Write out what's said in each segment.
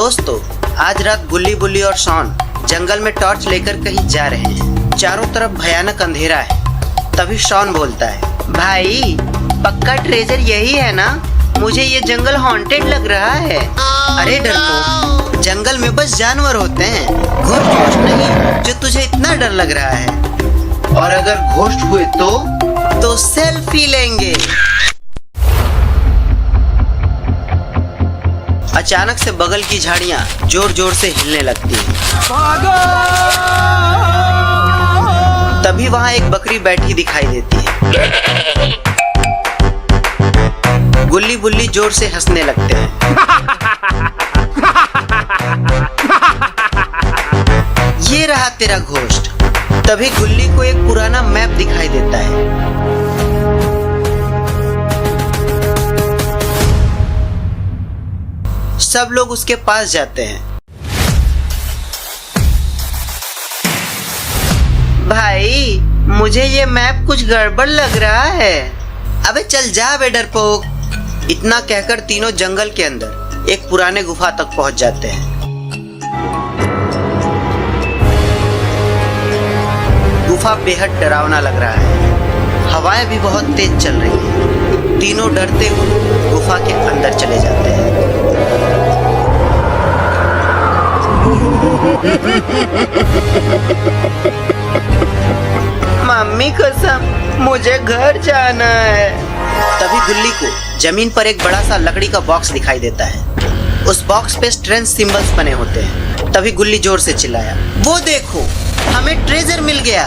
दोस्तों, आज रात गुल्ली बुल्ली और शॉन जंगल में टॉर्च लेकर कहीं जा रहे हैं। चारों तरफ भयानक अंधेरा है। तभी शॉन बोलता है, भाई पक्का ट्रेजर यही है ना? मुझे ये जंगल हॉन्टेड लग रहा है। अरे डरपोक, जंगल में बस जानवर होते हैं, घोस्ट नहीं, जो तुझे इतना डर लग रहा है। और अगर घोस्ट हुए तो सेल्फी लेंगे। अचानक से बगल की झाड़ियां जोर जोर से हिलने लगती हैं। तभी वहां एक बकरी बैठी दिखाई देती है। गुल्ली बुल्ली जोर से हंसने लगते हैं। ये रहा तेरा घोस्ट। तभी गुल्ली को एक पुराना मैप दिखाई देता है। सब लोग उसके पास जाते हैं। भाई मुझे ये मैप कुछ गड़बड़ लग रहा है। अबे चल जा बे डरपोक। इतना कहकर तीनों जंगल के अंदर एक पुराने गुफा तक पहुंच जाते हैं। गुफा बेहद डरावना लग रहा है। हवाएं भी बहुत तेज चल रही हैं। तीनों डरते हुए गुफा के अंदर चले जाते हैं। मम्मी कसम, मुझे घर जाना है। तभी गुल्ली को जमीन पर एक बड़ा सा लकड़ी का बॉक्स दिखाई देता है। उस बॉक्स पे स्ट्रेंज सिंबल्स बने होते हैं। तभी गुल्ली जोर से चिल्लाया, वो देखो, हमें ट्रेजर मिल गया।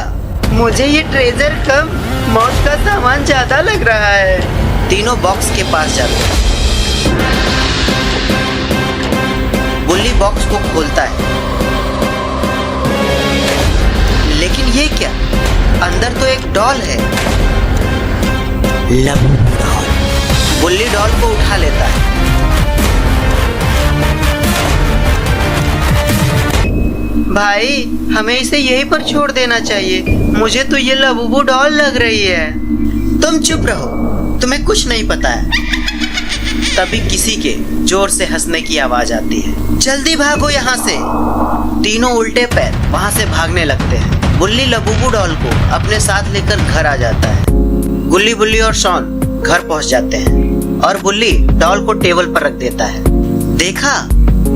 मुझे ये ट्रेजर कम, मौत का सामान ज्यादा लग रहा है। तीनों बॉक्स के पास जाते हैं। गुल्ली बॉक्स को खोलता है, लेकिन ये क्या? अंदर तो एक डॉल है। गुल्ली डॉल को उठा लेता है। भाई हमें इसे यहीं पर छोड़ देना चाहिए। मुझे तो ये लबूबू डॉल लग रही है। तुम चुप रहो, तुम्हें कुछ नहीं पता है। तभी किसी के जोर से हंसने की आवाज आती है। जल्दी भागो यहाँ से। तीनों उल्टे पैर वहाँ से भागने लगते हैं। गुल्ली लबूबू डॉल को अपने साथ लेकर घर आ जाता है। गुल्ली बुल्ली और शॉन घर पहुँच जाते हैं और बुल्ली डॉल को टेबल पर रख देता है। देखा,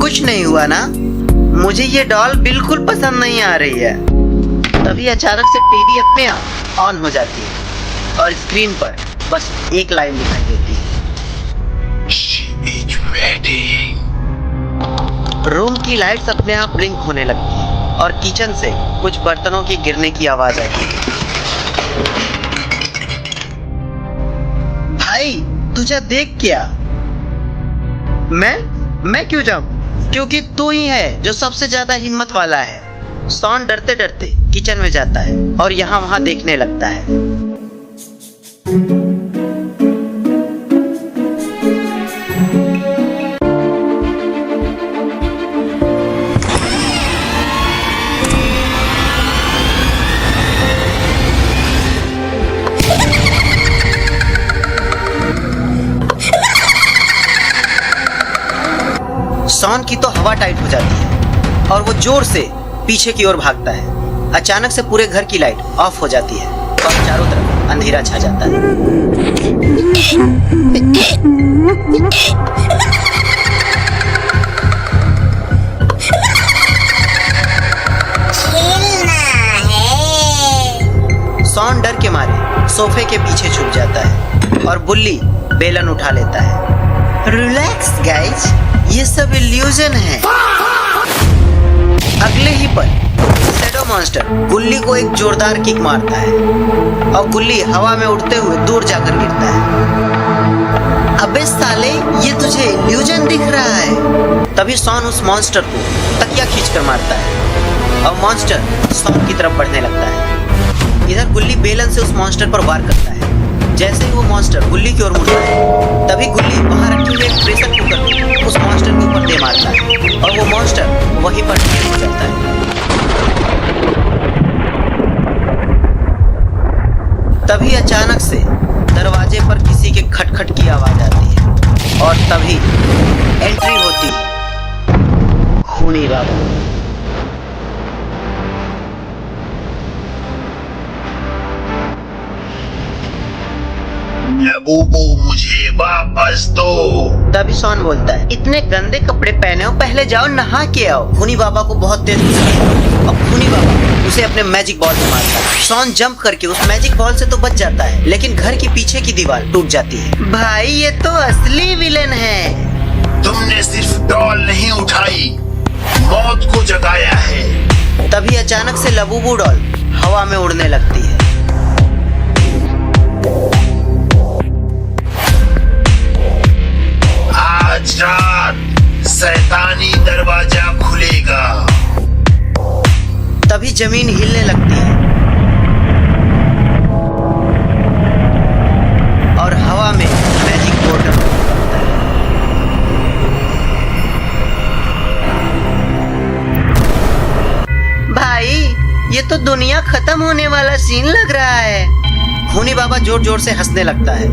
कुछ नहीं हुआ ना? मुझे ये डॉल बिल्कुल पसंद नहीं आ रही है। तभी अचानक से टीवी अपने आप ऑन हो जाती है और स्क्रीन पर बस एक लाइन दिखाई देती है, रूम की लाइट्स अपने आप ब्लिंक होने लगती है और किचन से कुछ बर्तनों की गिरने की आवाज आती है। भाई तुझे देख क्या? मैं क्यों जाऊं? क्योंकि तू ही है जो सबसे ज्यादा हिम्मत वाला है। शॉन डरते डरते किचन में जाता है और यहाँ वहां देखने लगता है। शॉन की तो हवा टाइट हो जाती है और वो जोर से पीछे की ओर भागता है। अचानक से पूरे घर की लाइट ऑफ हो जाती है और चारों तरफ अंधेरा छा जाता है। शॉन डर के मारे सोफे के पीछे छुप जाता है और बुल्ली बेलन उठा लेता है। रिलैक्स गाइज, ये सब इल्यूजन है। अगले ही पल शैडो मॉन्स्टर गुल्ली को एक जोरदार किक मारता है और गुल्ली हवा में उड़ते हुए दूर जाकर गिरता है। अबे साले, ये तुझे इल्यूजन दिख रहा है। तभी शॉन उस मॉन्स्टर को तकिया खींचकर मारता है और मॉन्स्टर शॉन की तरफ बढ़ने लगता है। इधर गुल्ली बेलन से उस मॉन्स्टर पर वार करता है। जैसे ही वो मॉन्स्टर गुल्ली की ओर मुड़ता है, तभी गुल्ली वहां रखे हुए एक प्रेशर कुकर उस मॉन्स्टर के ऊपर दे मारता है और वो मॉन्स्टर वहीं पर ढेर हो जाता है। तभी अचानक से दरवाजे पर किसी के खटखट की आवाज आती है और तभी एंट्री होती है। खूनी बाबा। लबूबू, मुझे वापस दो। तभी सॉन बोलता है, इतने गंदे कपड़े पहने हो, पहले जाओ नहा के आओ। खूनी बाबा को बहुत तेज गुस्सा आता है और खूनी बाबा उसे अपने मैजिक बॉल से मारता है। सॉन जंप करके उस मैजिक बॉल से तो बच जाता है, लेकिन घर के पीछे की दीवार टूट जाती है। भाई ये तो असली विलेन है। तुमने सिर्फ डॉल नहीं उठाई, मौत को जगाया है। तभी अचानक से लबूबू डॉल हवा में उड़ने लगती है। आज रात शैतानी दरवाजा खुलेगा। तभी जमीन हिलने लगती है और हवा में मैजिक पोर्टल खुलता है। भाई ये तो दुनिया खत्म होने वाला सीन लग रहा है। खूनी बाबा जोर जोर से हंसने लगता है।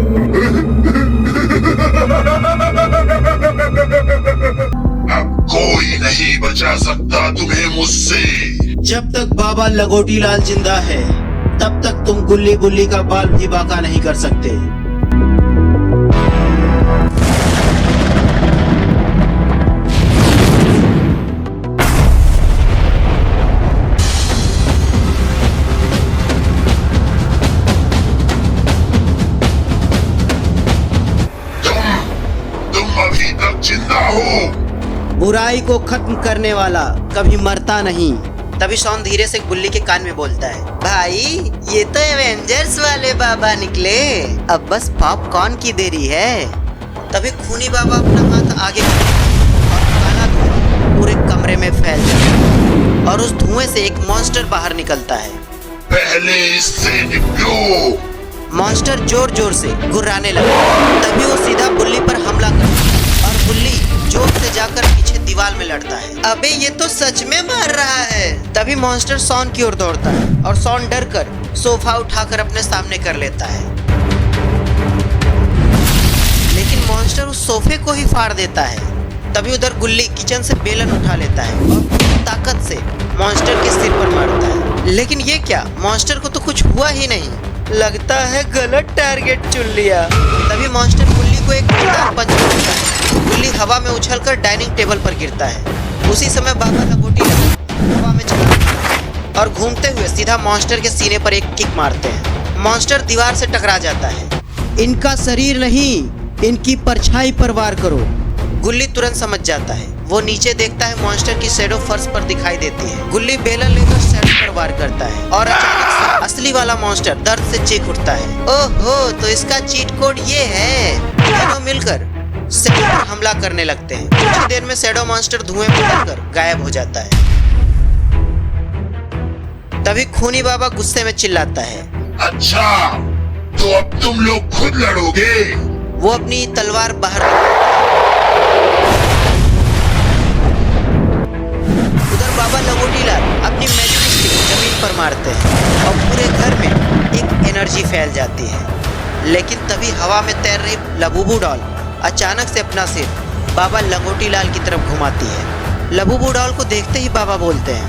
अब कोई नहीं बचा सकता तुम्हें मुझसे। जब तक बाबा लंगोटी लाल जिंदा है, तब तक तुम गुल्ली गुल्ली का बाल भी बांका नहीं कर सकते। तुम अभी तक जिंदा हो। बुराई को खत्म करने वाला कभी मरता नहीं। तभी सॉन धीरे से गुल्ली के कान में बोलता है, भाई ये तो एवेंजर्स वाले बाबा निकले, अब बस पॉपकॉर्न की देरी है। तभी खूनी बाबा अपना हाथ आगे बढ़ाता और काला धुआं पूरे कमरे में फैल जाता है और उस धुएं से एक मॉन्स्टर बाहर निकलता है। पहले इससे निपटो। मॉन्स्टर जोर जोर से गुर्राने लगा। तभी वो सीधा गुल्ली पर हमला करता है और गुल्ली जोर से जाकर पीछे दीवार में लड़ता है। अबे ये तो सच में मार रहा है। तभी मॉन्स्टर सॉन की ओर दौड़ता है और सॉन डर कर सोफा उठाकर अपने सामने कर लेता है, लेकिन मॉन्स्टर उस सोफे को ही फाड़ देता है। तभी उधर गुल्ली किचन से बेलन उठा लेता है और ताकत से मॉन्स्टर के सिर पर मारता है। लेकिन ये क्या, मॉन्स्टर को तो कुछ हुआ ही नहीं। लगता है गलत टारगेट चुन लिया। तभी मॉन्स्टर गुल्ली को एक जोरदार पंच मारता है। गुल्ली हवा में उछलकर डाइनिंग टेबल पर गिरता है। उसी समय बाबा लंगोटी हवा में चला और घूमते हुए सीधा मॉन्स्टर के सीने पर एक किक मारते हैं। मॉन्स्टर दीवार से टकरा जाता है। इनका शरीर नहीं, इनकी परछाई पर वार करो। गुल्ली तुरंत समझ जाता है। वो नीचे देखता है, मॉन्स्टर की शैडो फर्श पर दिखाई देती है। गुल्ली बेलन लेकर शैडो पर वार करता है और अचानक से असली वाला मॉन्स्टर दर्द से चीख उठता है। ओहो, तो इसका चीट कोड ये है। दोनों मिलकर शैडो पर हमला करने लगते हैं। कुछ ही देर में शैडो मॉन्स्टर धुएं में उड़कर गायब हो जाता है। तभी खूनी बाबा गुस्से में चिल्लाता है, अच्छा, तो अब तुम लोग खुद लड़ोगे। वो अपनी तलवार बाहर उधर बाबा लंगोटी लाल अपनी मैजिक स्टिक जमीन पर मारते हैं और पूरे घर में एक एनर्जी फैल जाती है। लेकिन तभी हवा में तैर रही लबूबू डॉल अचानक से अपना सिर बाबा लंगोटी लाल की तरफ घुमाती है। लबूबू डॉल को देखते ही बाबा बोलते हैं,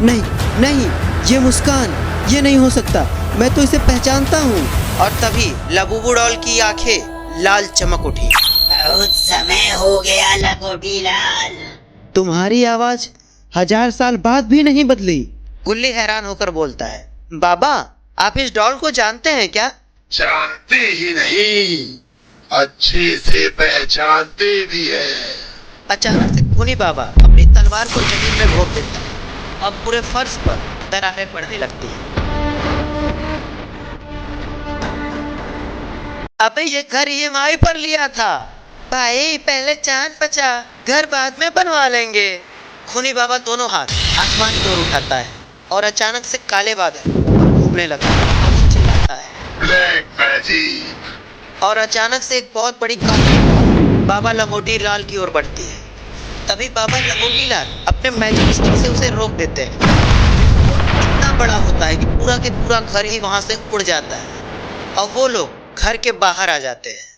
नहीं नहीं, ये मुस्कान, ये नहीं हो सकता, मैं तो इसे पहचानता हूँ। और तभी लबूबू डॉल की आंखें लाल चमक उठी। बहुत समय हो गया लंगोटी लाल। तुम्हारी आवाज 1000 साल बाद भी नहीं बदली। गुल्ली हैरान होकर बोलता है, बाबा आप इस डॉल को जानते हैं क्या? जानते ही नहीं, अच्छे से पहचानते भी है। अचानक से खूनी बाबा अपनी तलवार को जमीन में घोंप देता है और पूरे फर्श पर दरारें पड़ने लगती हैं। अबे ये घर EMI पर लिया था भाई, पहले चांद बचा, घर बाद में बनवा लेंगे। खूनी बाबा दोनों हाथ आसमान की ओर उठाता है और अचानक से काले बादल घूमने लगता है। वो चिल्लाता है, ब्लैक मैजिक। और अचानक से एक बहुत बड़ी काली बाबा लंगोटी लाल की ओर बढ़ती है। तभी बाबा लंगोटी लाल अपने मैजिक स्टिक से उसे रोक देते हैं। वो इतना बड़ा होता है कि पूरा के पूरा घर ही वहां से उड़ जाता है और वो लोग घर के बाहर आ जाते हैं।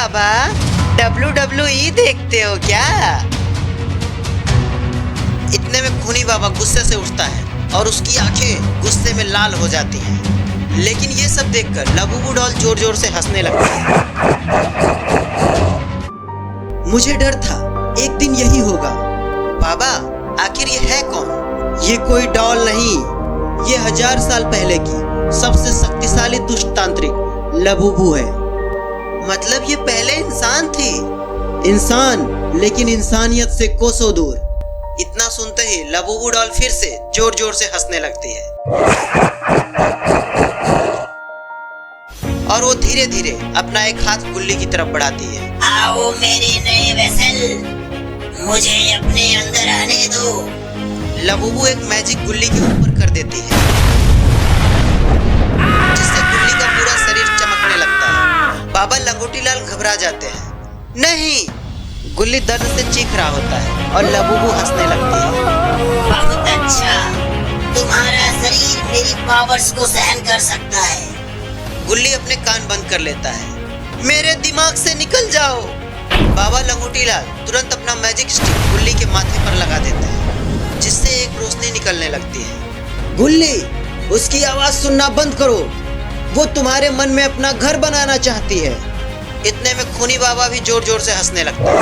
बाबा, WWE देखते हो क्या? इतने में खूनी बाबा गुस्से से उठता है और उसकी आंखें गुस्से में लाल हो जाती हैं। लेकिन ये सब देखकर लबूबू डॉल जोर जोर से हंसने लगता है। मुझे डर था एक दिन यही होगा। बाबा, आखिर ये है कौन? ये कोई डॉल नहीं, ये 1000 साल पहले की सबसे शक्तिशाली दुष्ट तांत्रिक लबूबू है। मतलब ये पहले इंसान थी? इंसान, लेकिन इंसानियत से कोसों दूर। इतना सुनते ही लबूबू डॉल फिर से जोर जोर से हंसने लगती है और वो धीरे धीरे अपना एक हाथ गुल्ली की तरफ बढ़ाती है। आओ मेरे नए वेसल, मुझे अपने अंदर आने दो। लबूबू एक मैजिक गुल्ली के ऊपर कर देती है, जिससे गुल्ली का पूरा शरीर चमकने लगता है। बाबा लंगोटी लाल घबरा जाते हैं। नहीं, गुल्ली दर्द से चीख रहा होता है और लबूबू हंसने लगती है। बहुत अच्छा, तुम्हारा शरीर मेरी पावर्स को सहन कर सकता है। गुल्ली अपने कान बंद कर लेता है। मेरे दिमाग से निकल जाओ। बाबा लंगोटी लाल तुरंत अपना मैजिक स्टिक गुल्ली के माथे पर लगा देता है, जिससे एक रोशनी निकलने लगती है। गुल्ली, उसकी आवाज सुनना बंद करो, वो तुम्हारे मन में अपना घर बनाना चाहती है। इतने में खूनी बाबा भी जोर जोर से हंसने लगता है।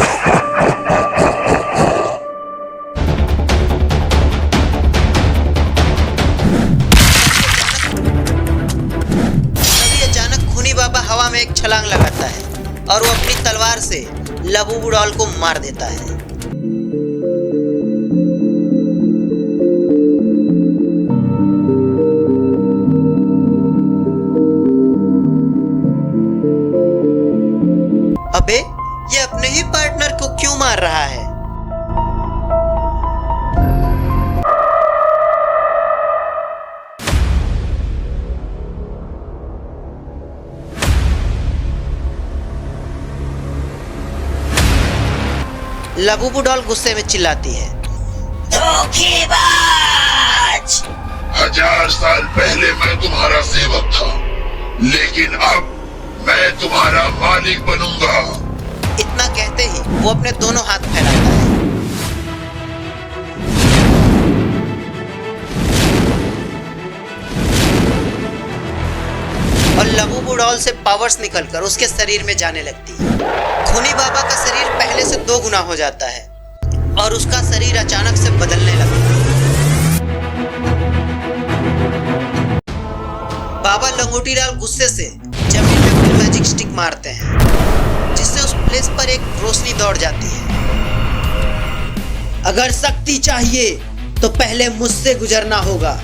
तभी अचानक खूनी बाबा हवा में एक छलांग लगाता है और वो अपनी तलवार से लबूबू डॉल को मार देता है। अबे, ये अपने ही पार्टनर को क्यों मार रहा है? लबूबू डॉल गुस्से में चिल्लाती है। धोखेबाज! 1000 साल पहले मैं तुम्हारा सेवक था, लेकिन अब मैं तुम्हारा मालिक बनूंगा। इतना कहते ही वो अपने दोनों हाथ फैलाता है। और लबूबू डॉल से पावर्स निकलकर उसके शरीर में जाने लगती है। खूनी बाबा का शरीर पहले से 2 गुना हो जाता है और उसका शरीर अचानक से बदलने लगता है। बाबा लंगोटी लाल गुस्से से जमीन में अपनी मैजिक स्टिक मारते हैं, जिससे उस प्लेस पर एक रोशनी दौड़ जाती है। अगर शक्ति चाहिए तो पहले मुझसे गुजरना होगा।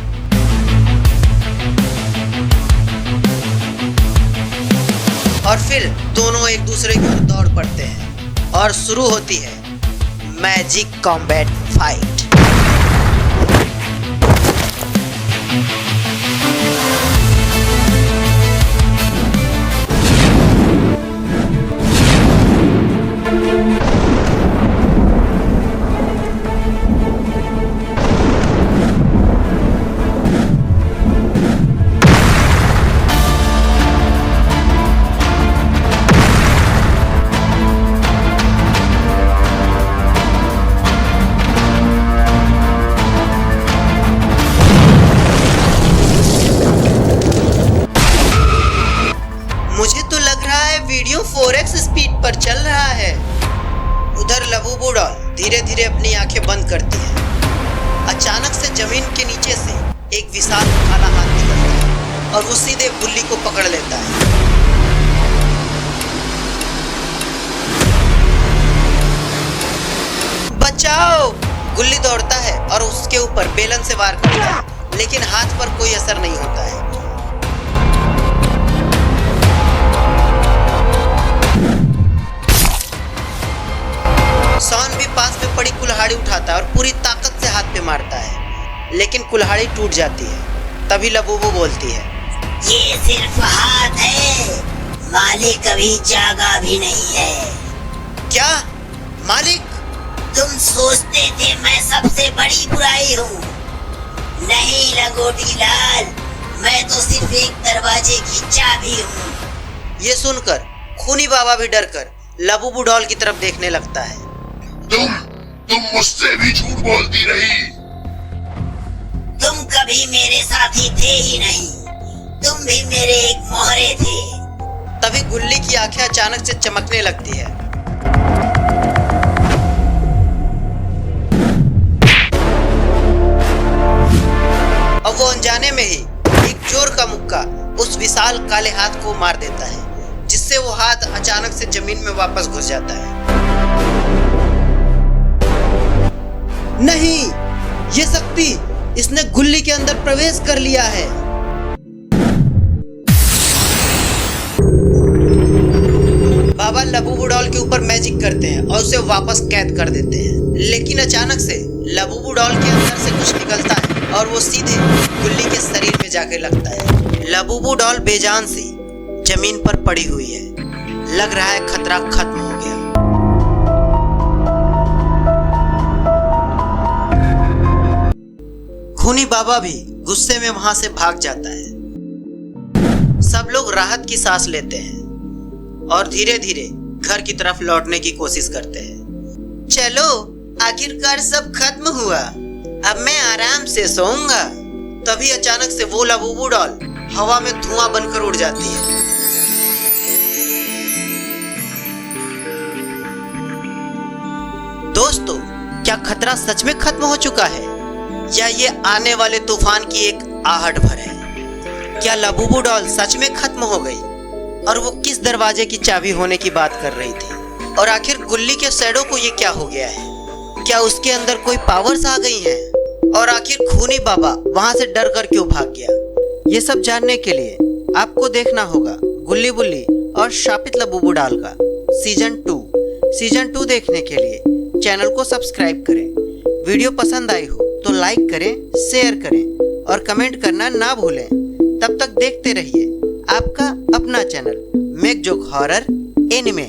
और फिर दोनों एक दूसरे की ओर दौड़ पड़ते हैं और शुरू होती है magic combat fight. Video 4x speed पर चल रहा है। उधर लबूबू डॉल धीरे धीरे अपनी आंखें बंद करती है। अचानक से जमीन के नीचे से एक विशाल काला हाथ निकलता है और वो सीधे गुल्ली को पकड़ लेता है। बचाओ! गुल्ली दौड़ता है और उसके ऊपर बेलन से वार करता है, लेकिन हाथ पर कोई असर नहीं होता है। सॉन भी पास में पड़ी कुल्हाड़ी उठाता है और पूरी ताकत से हाथ पे मारता है, लेकिन कुल्हाड़ी टूट जाती है। तभी लबूबू बोलती है, ये सिर्फ हाथ है, मालिक अभी जागा भी नहीं है। क्या मालिक? तुम सोचते थे मैं सबसे बड़ी बुराई हूँ? नहीं लंगोटी लाल, मैं तो सिर्फ एक दरवाजे की चाबी हूँ। ये सुनकर खूनी बाबा भी डरकर लबूबू डॉल की तरफ देखने लगता है। तुम मुझसे भी झूठ बोलती रही। तुम कभी मेरे साथी थे ही नहीं, तुम भी मेरे एक मोहरे थे। तभी गुल्ली की आंखें अचानक से चमकने लगती है। और वो अनजाने में ही एक जोर का मुक्का उस विशाल काले हाथ को मार देता है, जिससे वो हाथ अचानक से जमीन में वापस घुस जाता है। नहीं, ये शक्ति, इसने गुल्ली के अंदर प्रवेश कर लिया है। बाबा लबूबू डॉल के ऊपर मैजिक करते हैं और उसे वापस कैद कर देते हैं। लेकिन अचानक से लबूबू डॉल के अंदर से कुछ निकलता है और वो सीधे गुल्ली के शरीर में जाके लगता है। लबूबू डॉल बेजान सी जमीन पर पड़ी हुई है। लग रहा है खतरा खत्म हो गया। खूनी बाबा भी गुस्से में वहां से भाग जाता है। सब लोग राहत की सांस लेते हैं और धीरे धीरे घर की तरफ लौटने की कोशिश करते हैं। चलो, आखिरकार सब खत्म हुआ, अब मैं आराम से सोऊंगा। तभी अचानक से वो लबूबू डॉल हवा में धुआं बनकर उड़ जाती है। दोस्तों, क्या खतरा सच में खत्म हो चुका है या ये आने वाले तूफान की एक आहट भर है? क्या लबूबू डॉल सच में खत्म हो गई और वो किस दरवाजे की चाबी होने की बात कर रही थी? और आखिर गुल्ली के शैडो को ये क्या हो गया है? क्या उसके अंदर कोई पावर्स आ गई हैं? और आखिर खूनी बाबा वहां से डर कर क्यों भाग गया? ये सब जानने के लिए आपको देखना होगा गुल्ली बुल्ली और शापित लबूबू डॉल का सीजन 2। सीजन 2 देखने के लिए चैनल को सब्सक्राइब करें। वीडियो पसंद आई हो तो लाइक करें, शेयर करें और कमेंट करना ना भूलें। तब तक देखते रहिए आपका अपना channel make joke horror anime.